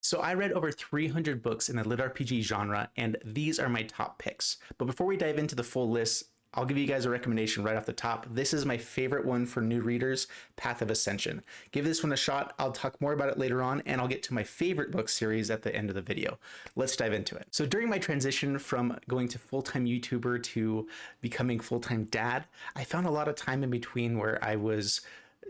So I read over 300 books in the LitRPG genre, and these are my top picks. But before we dive into the full list, I'll give you guys a recommendation right off the top. This is my favorite one for new readers, Path of Ascension. Give this one a shot. I'll talk more about it later on, and I'll get to my favorite book series at the end of the video. Let's dive into it. So during my transition from going to full-time YouTuber to becoming full-time dad, I found a lot of time in between where I was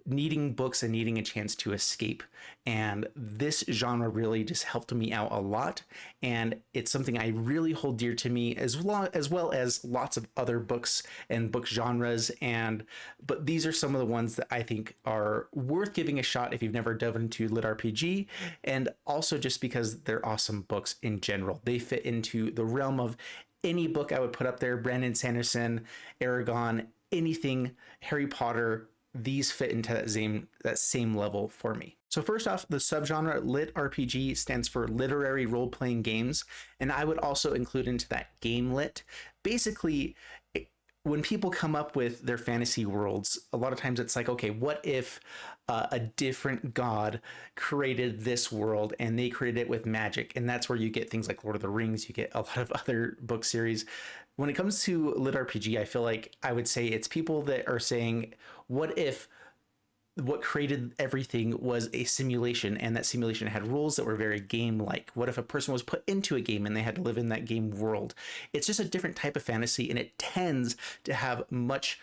needing books and needing a chance to escape, and this genre really just helped me out a lot, and it's something I really hold dear to me, as well as lots of other books and book genres. But these are some of the ones that I think are worth giving a shot if you've never dove into LitRPG, and also just because they're awesome books in general. They fit into the realm of any book I would put up there: Brandon Sanderson, Aragon, anything Harry Potter. These fit into that same level for me. So first off, the subgenre LitRPG stands for literary role-playing games, and I would also include into that game lit. Basically, when people come up with their fantasy worlds, a lot of times it's like, okay, what if a different god created this world and they created it with magic? And that's where you get things like Lord of the Rings, you get a lot of other book series. When it comes to LitRPG, I feel like I would say it's people that are saying, what if what created everything was a simulation, and that simulation had rules that were very game-like? What if a person was put into a game and they had to live in that game world? It's just a different type of fantasy, and it tends to have much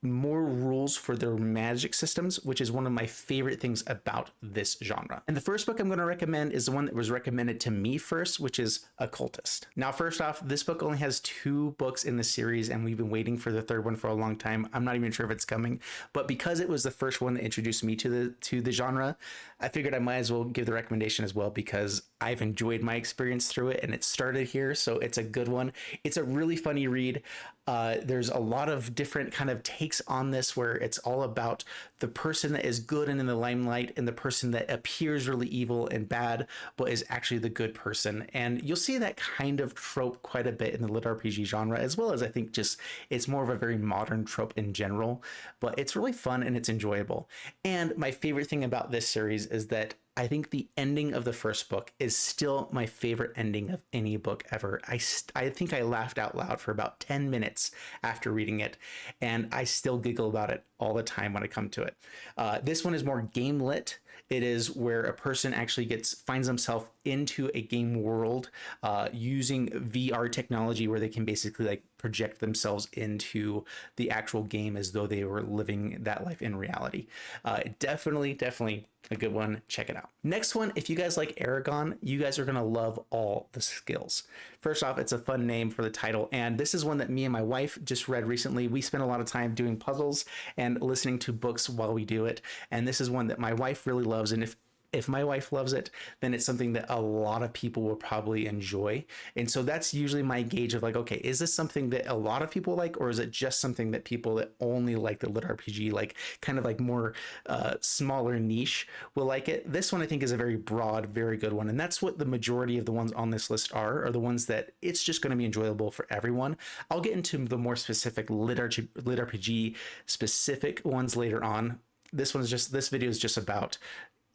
more rules for their magic systems, which is one of my favorite things about this genre. And the first book I'm going to recommend is the one that was recommended to me first, which is Occultist. Now, first off, this book only has 2 books in the series, and we've been waiting for the third one for a long time. I'm not even sure if it's coming, but because it was the first one that introduced me to the genre, I figured I might as well give the recommendation as well, because I've enjoyed my experience through it, and it started here, so it's a good one. It's a really funny read. There's a lot of different kind of takes on this, where it's all about the person that is good and in the limelight, and the person that appears really evil and bad but is actually the good person. And you'll see that kind of trope quite a bit in the LitRPG genre, as well as I think just it's more of a very modern trope in general, but it's really fun and it's enjoyable. And my favorite thing about this series is that I think the ending of the first book is still my favorite ending of any book ever. I think I laughed out loud for about 10 minutes after reading it, and I still giggle about it all the time when I come to it. This one is more game lit. It is where a person actually finds themselves into a game world using VR technology, where they can basically like project themselves into the actual game as though they were living that life in reality. Definitely a good one. Check it out. Next one, if you guys like Aragon, you guys are going to love all the skills. First off, it's a fun name for the title, and this is one that me and my wife just read recently. We spend a lot of time doing puzzles and listening to books while we do it, and this is one that my wife really loves, and if my wife loves it, then it's something that a lot of people will probably enjoy. And so that's usually my gauge of like, okay, is this something that a lot of people like, or is it just something that people that only like the LitRPG, like kind of like more smaller niche, will like it? This one I think is a very broad, very good one. And that's what the majority of the ones on this list are the ones that it's just going to be enjoyable for everyone. I'll get into the more specific LitRPG specific ones later on. This video is just about,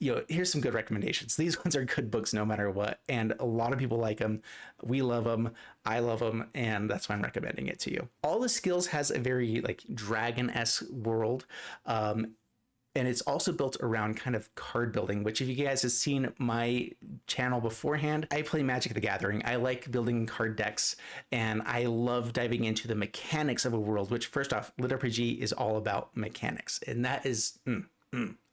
here's some good recommendations. These ones are good books no matter what, and a lot of people like them. We love them. I love them, and that's why I'm recommending it to you. All the Skills has a very like dragon-esque world, and it's also built around kind of card building, which if you guys have seen my channel beforehand, I play Magic the Gathering. I like building card decks, and I love diving into the mechanics of a world, which first off, LitRPG is all about mechanics, and that is...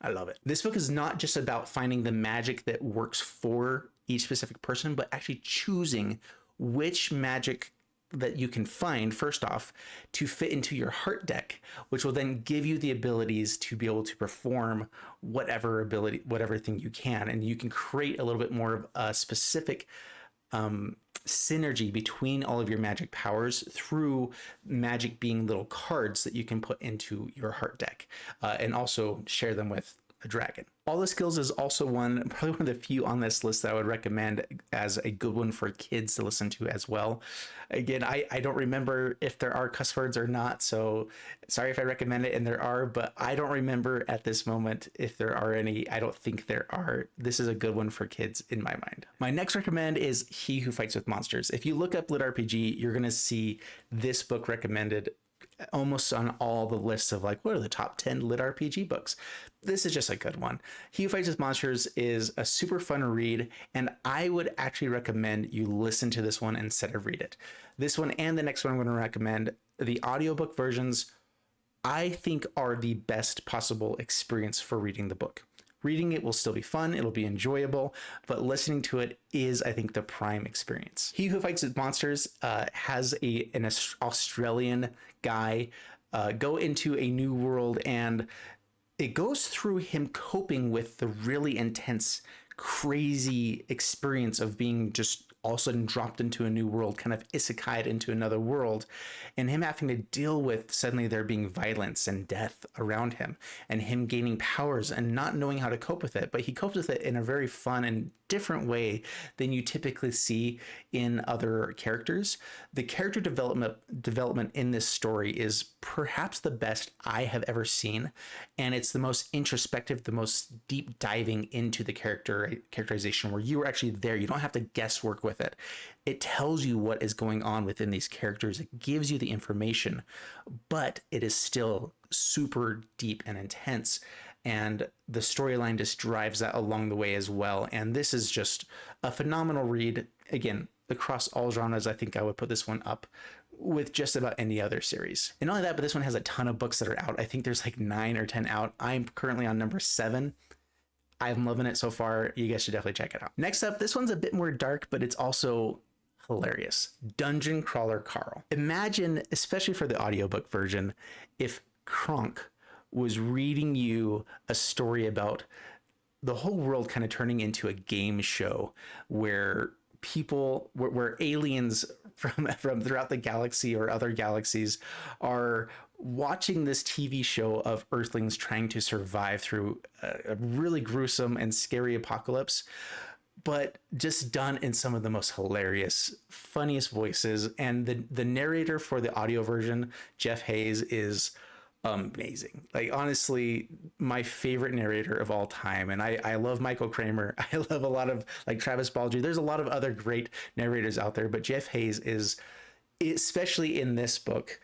I love it. This book is not just about finding the magic that works for each specific person, but actually choosing which magic that you can find, first off, to fit into your heart deck, which will then give you the abilities to be able to perform whatever thing you can. And you can create a little bit more of a specific synergy between all of your magic powers through magic being little cards that you can put into your heart deck and also share them with a dragon. All the Skills is also probably one of the few on this list that I would recommend as a good one for kids to listen to as well. Again, I don't remember if there are cuss words or not, so sorry if I recommend it and there are, but I don't remember at this moment if there are any. I don't think there are. This is a good one for kids in my mind. My next recommend is He Who Fights with Monsters. If you look up LitRPG, you're going to see this book recommended almost on all the lists of like, what are the top 10 lit RPG books? This is just a good one. He Who Fights with Monsters is a super fun read, and I would actually recommend you listen to this one instead of read it. This one and the next one I'm going to recommend, the audiobook versions, I think are the best possible experience for reading the book. Reading it will still be fun, it'll be enjoyable, but listening to it is, I think, the prime experience. He Who Fights with Monsters has an Australian guy go into a new world, and it goes through him coping with the really intense, crazy experience of being just all of a sudden dropped into a new world, kind of isekai'd into another world, and him having to deal with suddenly there being violence and death around him, and him gaining powers and not knowing how to cope with it. But he copes with it in a very fun and different way than you typically see in other characters. The character development in this story is perhaps the best I have ever seen, and it's the most introspective, the most deep diving into the characterization, where you are actually there. You don't have to guesswork with it. It tells you what is going on within these characters. It gives you the information, but it is still super deep and intense. And the storyline just drives that along the way as well. And this is just a phenomenal read. Again, across all genres, I think I would put this one up with just about any other series. And not only that, but this one has a ton of books that are out. I think there's like 9 or 10 out. I'm currently on number 7. I'm loving it so far. You guys should definitely check it out. Next up, this one's a bit more dark, but it's also hilarious. Dungeon Crawler Carl. Imagine, especially for the audiobook version, if Kronk was reading you a story about the whole world kind of turning into a game show where where aliens from throughout the galaxy or other galaxies are watching this TV show of Earthlings trying to survive through a really gruesome and scary apocalypse, but just done in some of the most hilarious, funniest voices. And the narrator for the audio version, Jeff Hayes, is amazing. Like, honestly, my favorite narrator of all time. And I love Michael Kramer. I love a lot of like Travis Baldree. There's a lot of other great narrators out there, but Jeff Hayes is, especially in this book,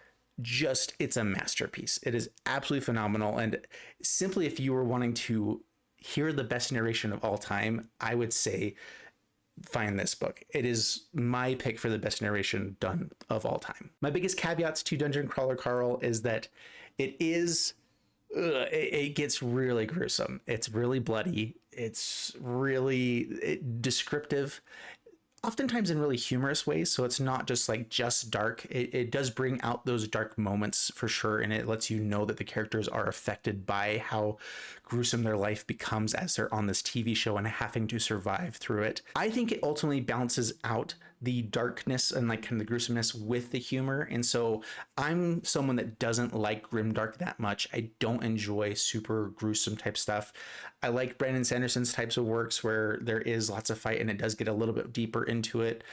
it's a masterpiece. It is absolutely phenomenal. And simply, if you were wanting to hear the best narration of all time, I would say find this book. It is my pick for the best narration done of all time. My biggest caveats to Dungeon Crawler Carl is that it gets really gruesome. It's really bloody. It's really descriptive, oftentimes in really humorous ways. So it's not just dark. It does bring out those dark moments for sure. And it lets you know that the characters are affected by how gruesome their life becomes as they're on this TV show and having to survive through it. I think it ultimately balances out the darkness and like kind of the gruesomeness with the humor. And so I'm someone that doesn't like grimdark that much. I don't enjoy super gruesome type stuff. I like Brandon Sanderson's types of works where there is lots of fight and it does get a little bit deeper into it.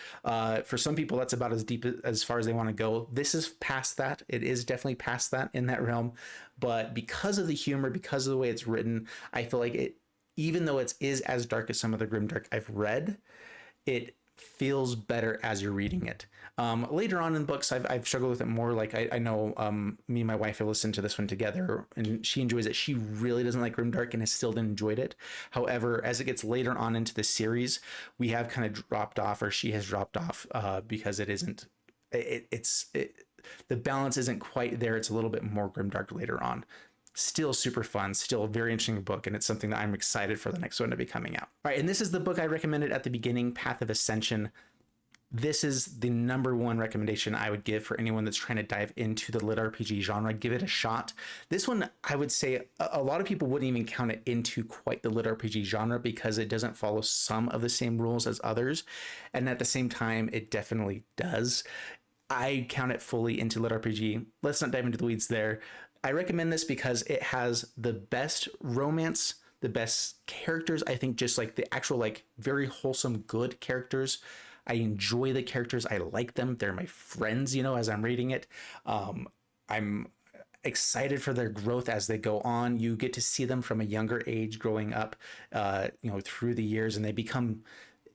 For some people, that's about as deep as far as they want to go. This is past that. It is definitely past that in that realm. But because of the humor, because of the way it's written, I feel like it, even though it is as dark as some of the grimdark I've read, it feels better as you're reading it. Later on in books, I've struggled with it more. Like I know me and my wife have listened to this one together and she enjoys it. She really doesn't like grimdark and has still enjoyed it. However, as it gets later on into the series, we have kind of dropped off, or she has dropped off because the balance isn't quite there. It's a little bit more grimdark later on. Still super fun, still a very interesting book, and it's something that I'm excited for the next one to be coming out. All right, and this is the book I recommended at the beginning, Path of Ascension. This is the number one recommendation I would give for anyone that's trying to dive into the LitRPG genre. Give it a shot. This one, I would say a lot of people wouldn't even count it into quite the LitRPG genre because it doesn't follow some of the same rules as others, and at the same time, it definitely does. I count it fully into LitRPG. Let's not dive into the weeds there. I recommend this because it has the best romance, the best characters. I think just like the actual, like, very wholesome, good characters. I enjoy the characters. I like them. They're my friends, you know, as I'm reading it. I'm excited for their growth as they go on. You get to see them from a younger age growing up, you know, through the years, and they become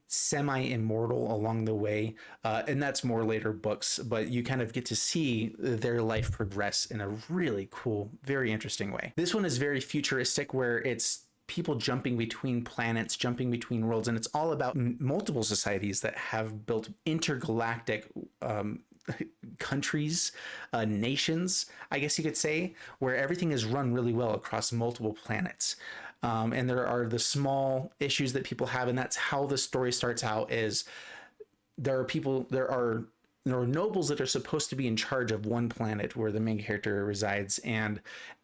semi-immortal along the way, and that's more later books, but you kind of get to see their life progress in a really cool, very interesting way. This one is very futuristic, where it's people jumping between planets, jumping between worlds, and it's all about multiple societies that have built intergalactic countries, nations, I guess you could say, where everything is run really well across multiple planets. And there are the small issues that people have, and that's how the story starts out. Is there are nobles that are supposed to be in charge of one planet where the main character resides, and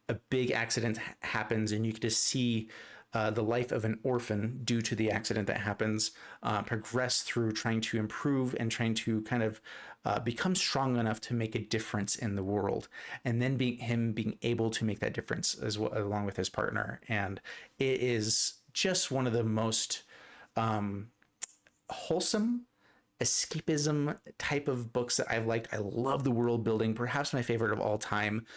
a big accident happens, and you get to see the life of an orphan due to the accident that happens, progress through trying to improve and trying to kind of become strong enough to make a difference in the world, and then being able to make that difference as well, along with his partner. And it is just one of the most wholesome escapism type of books that I've liked. I love the world building, perhaps my favorite of all time.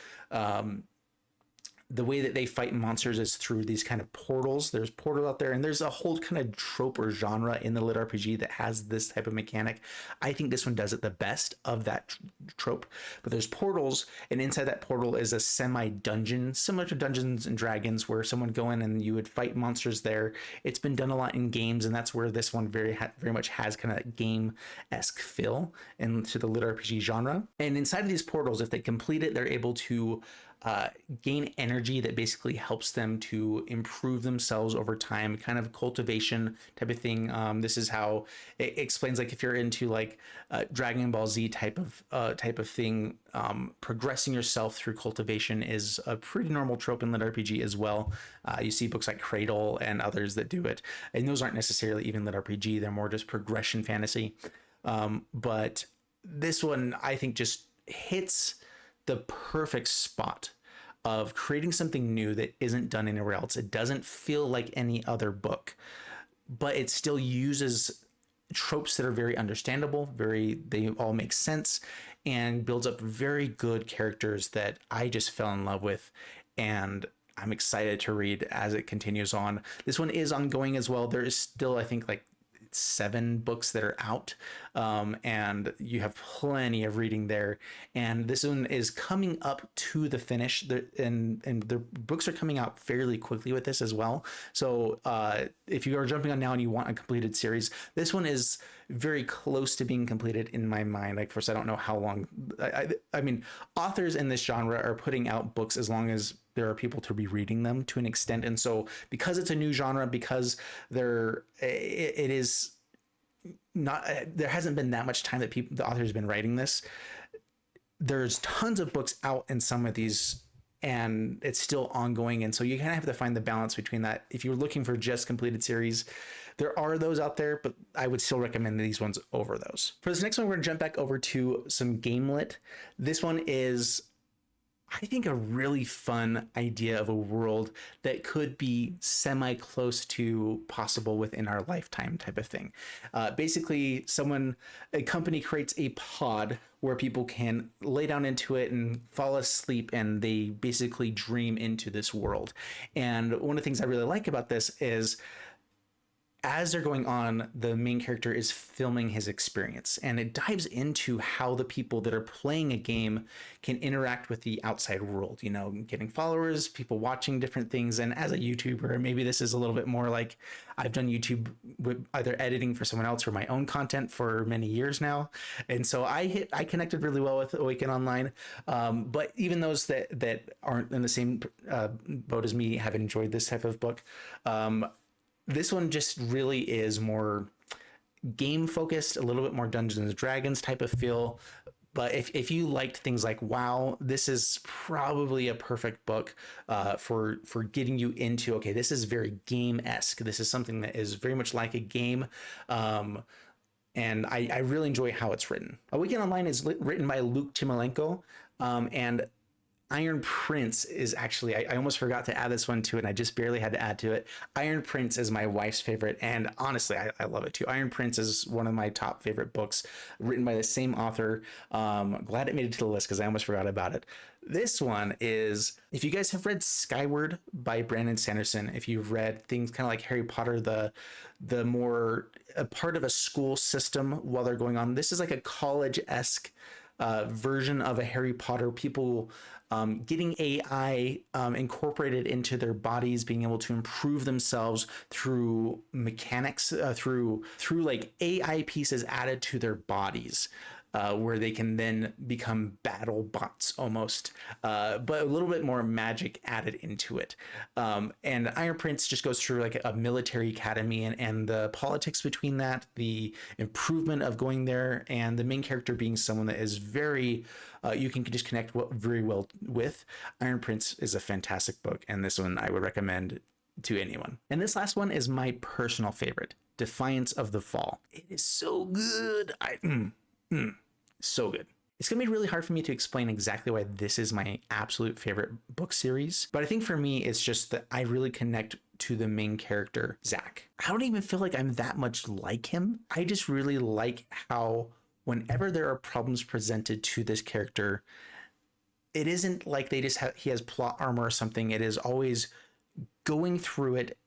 The way that they fight monsters is through these kind of portals. There's portals out there, and there's a whole kind of trope or genre in the LitRPG that has this type of mechanic. I think this one does it the best of that trope. But there's portals, and inside that portal is a semi-dungeon, similar to Dungeons and Dragons, where someone would go in and you would fight monsters there. It's been done a lot in games, and that's where this one very much has kind of game-esque feel into the LitRPG genre. And inside of these portals, if they complete it, they're able to gain energy that basically helps them to improve themselves over time, kind of cultivation type of thing. This is how it explains, like, if you're into like Dragon Ball Z type of thing, progressing yourself through cultivation is a pretty normal trope in LitRPG as well. You see books like Cradle and others that do it, and those aren't necessarily even LitRPG, they're more just progression fantasy. But this one, I think, just hits the perfect spot of creating something new that isn't done anywhere else. It doesn't feel like any other book, but it still uses tropes that are very understandable, they all make sense, and builds up very good characters that I just fell in love with, and I'm excited to read as it continues on. This one is ongoing as well. There is still, I think, like 7 books that are out, and you have plenty of reading there. And this one is coming up to the finish, and the books are coming out fairly quickly with this as well. So if you are jumping on now and you want a completed series, this one is very close to being completed in my mind. Like, of course, I don't know how long. I mean, authors in this genre are putting out books as long as there are people to be reading them to an extent. And so because it's a new genre, because it is not, there hasn't been that much time that the author's been writing this. There's tons of books out in some of these, and it's still ongoing. And so you kind of have to find the balance between that. If you're looking for just completed series, there are those out there, but I would still recommend these ones over those. For this next one, we're gonna jump back over to some game lit. This one is, I think, a really fun idea of a world that could be semi close to possible within our lifetime type of thing. Basically, a company creates a pod where people can lay down into it and fall asleep, and they basically dream into this world. And one of the things I really like about this is, as they're going on, the main character is filming his experience, and it dives into how the people that are playing a game can interact with the outside world, you know, getting followers, people watching different things. And as a YouTuber, maybe this is a little bit more like, I've done YouTube with either editing for someone else or my own content for many years now. And so I connected really well with Awaken Online. But even those that aren't in the same boat as me have enjoyed this type of book. This one just really is more game focused, a little bit more Dungeons and Dragons type of feel. But if you liked things like WoW, this is probably a perfect book for getting you into, okay, this is very game-esque. This is something that is very much like a game. And I really enjoy how it's written. Awaken Online is written by Luke Timolenko, and Iron Prince is actually, I almost forgot to add this one to it, and I just barely had to add to it. Iron Prince is my wife's favorite, and honestly, I love it too. Iron Prince is one of my top favorite books, written by the same author. Glad it made it to the list because I almost forgot about it. This one is, if you guys have read Skyward by Brandon Sanderson, if you've read things kind of like Harry Potter, the more a part of a school system while they're going on, this is like a college-esque version of a Harry Potter. People getting AI incorporated into their bodies, being able to improve themselves through mechanics, through like AI pieces added to their bodies. Where they can then become battle bots almost, but a little bit more magic added into it. And Iron Prince just goes through like a military academy and the politics between that, the improvement of going there, and the main character being someone that is very, you can just connect very well with. Iron Prince is a fantastic book, and this one I would recommend to anyone. And this last one is my personal favorite, Defiance of the Fall. It is so good. So good. It's gonna be really hard for me to explain exactly why this is my absolute favorite book series, but I think for me it's just that I really connect to the main character, Zach. I don't even feel like I'm that much like him. I just really like how whenever there are problems presented to this character, it isn't like they just he has plot armor or something. It is always going through it,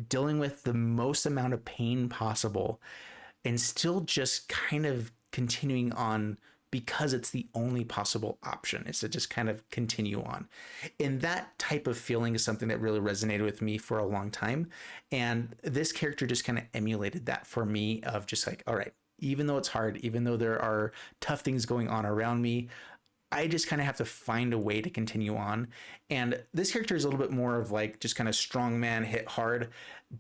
dealing with the most amount of pain possible, and still just kind of continuing on because it's the only possible option, is to just kind of continue on. And that type of feeling is something that really resonated with me for a long time. And this character just kind of emulated that for me, of just like, all right, even though it's hard, even though there are tough things going on around me, I just kind of have to find a way to continue on. And this character is a little bit more of like just kind of strong man, hit hard,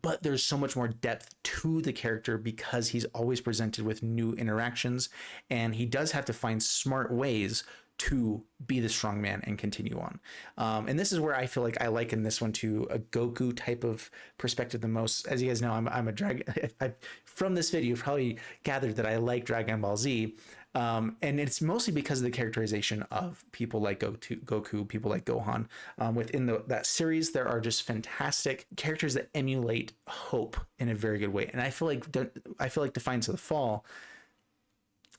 but there's so much more depth to the character because he's always presented with new interactions, and he does have to find smart ways to be the strong man and continue on. And this is where I feel like I liken this one to a Goku type of perspective the most. As you guys know, I'm a dragon. From this video, you've probably gathered that I like Dragon Ball Z. And it's mostly because of the characterization of people like Goku, people like Gohan. Within that series, there are just fantastic characters that emulate hope in a very good way. And I feel like Defiance of the Fall,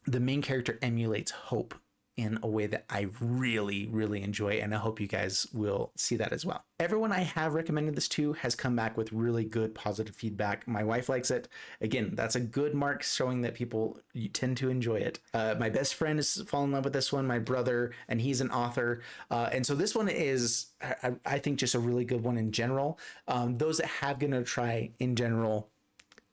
the main character emulates hope in a way that I really, really enjoy, and I hope you guys will see that as well. Everyone I have recommended this to has come back with really good positive feedback. My wife likes it. Again, that's a good mark showing that people tend to enjoy it. My best friend has fallen in love with this one, my brother, and he's an author. And so this one is, I think, just a really good one in general. Those that have gonna try in general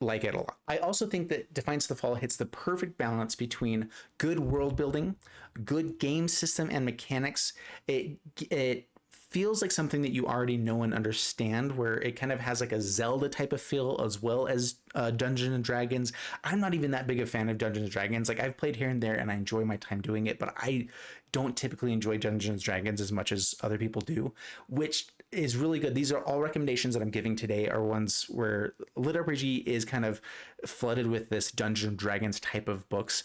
like it a lot. I also think that Defiance of the Fall hits the perfect balance between good world building, good game system and mechanics. It feels like something that you already know and understand, where it kind of has like a Zelda type of feel, as well as Dungeons and Dragons. I'm not even that big a fan of Dungeons and Dragons. Like, I've played here and there and I enjoy my time doing it, but I don't typically enjoy Dungeons and Dragons as much as other people do, which is really good. These are all recommendations that I'm giving today are ones where LitRPG is kind of flooded with this Dungeons and Dragons type of books.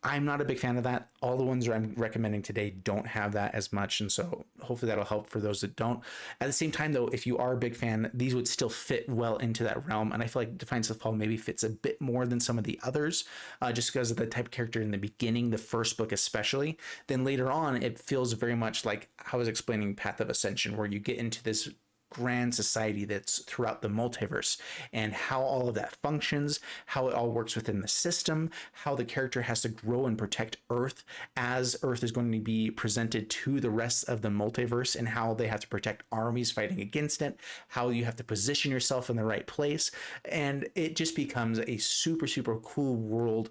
I'm not a big fan of that. All the ones that I'm recommending today don't have that as much, and so hopefully that'll help for those that don't. At the same time, though, if you are a big fan, these would still fit well into that realm, and I feel like Defiance of the Fall maybe fits a bit more than some of the others, just because of the type of character in the beginning, the first book especially. Then later on, it feels very much like I was explaining Path of Ascension, where you get into this grand society that's throughout the multiverse, and how all of that functions, how it all works within the system, how the character has to grow and protect Earth as Earth is going to be presented to the rest of the multiverse, and how they have to protect armies fighting against it, how you have to position yourself in the right place. And it just becomes a super, super cool world,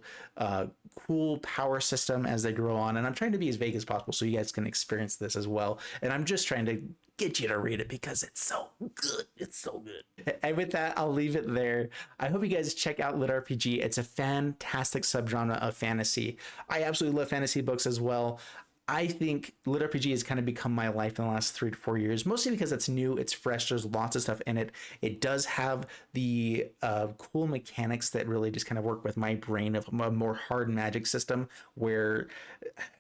cool power system as they grow on. And I'm trying to be as vague as possible so you guys can experience this as well. And I'm just trying to get you to read it because it's so good. It's so good. And with that, I'll leave it there. I hope you guys check out LitRPG. It's a fantastic subgenre of fantasy. I absolutely love fantasy books as well. I think LitRPG has kind of become my life in the last 3 to 4 years, mostly because it's new, it's fresh, there's lots of stuff in it. It does have the cool mechanics that really just kind of work with my brain of a more hard magic system where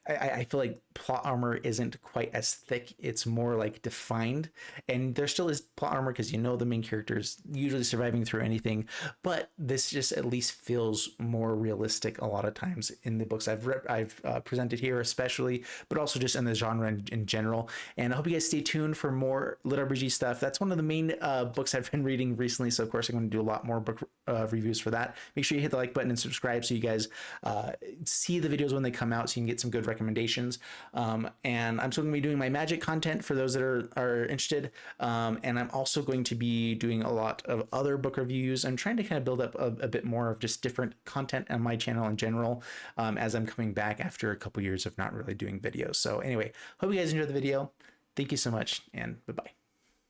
I feel like plot armor isn't quite as thick. It's more like defined. And there still is plot armor because you know the main character is usually surviving through anything. But this just at least feels more realistic a lot of times in the books I've presented here, especially, but also just in the genre in general. And I hope you guys stay tuned for more LitRPG stuff. That's one of the main books I've been reading recently. So, of course, I'm going to do a lot more book reviews for that. Make sure you hit the like button and subscribe so you guys see the videos when they come out so you can get some good recommendations. And I'm still going to be doing my magic content for those that are interested. And I'm also going to be doing a lot of other book reviews. I'm trying to kind of build up a bit more of just different content on my channel in general as I'm coming back after a couple years of not really doing videos. So anyway, hope you guys enjoyed the video. Thank you so much, and bye-bye.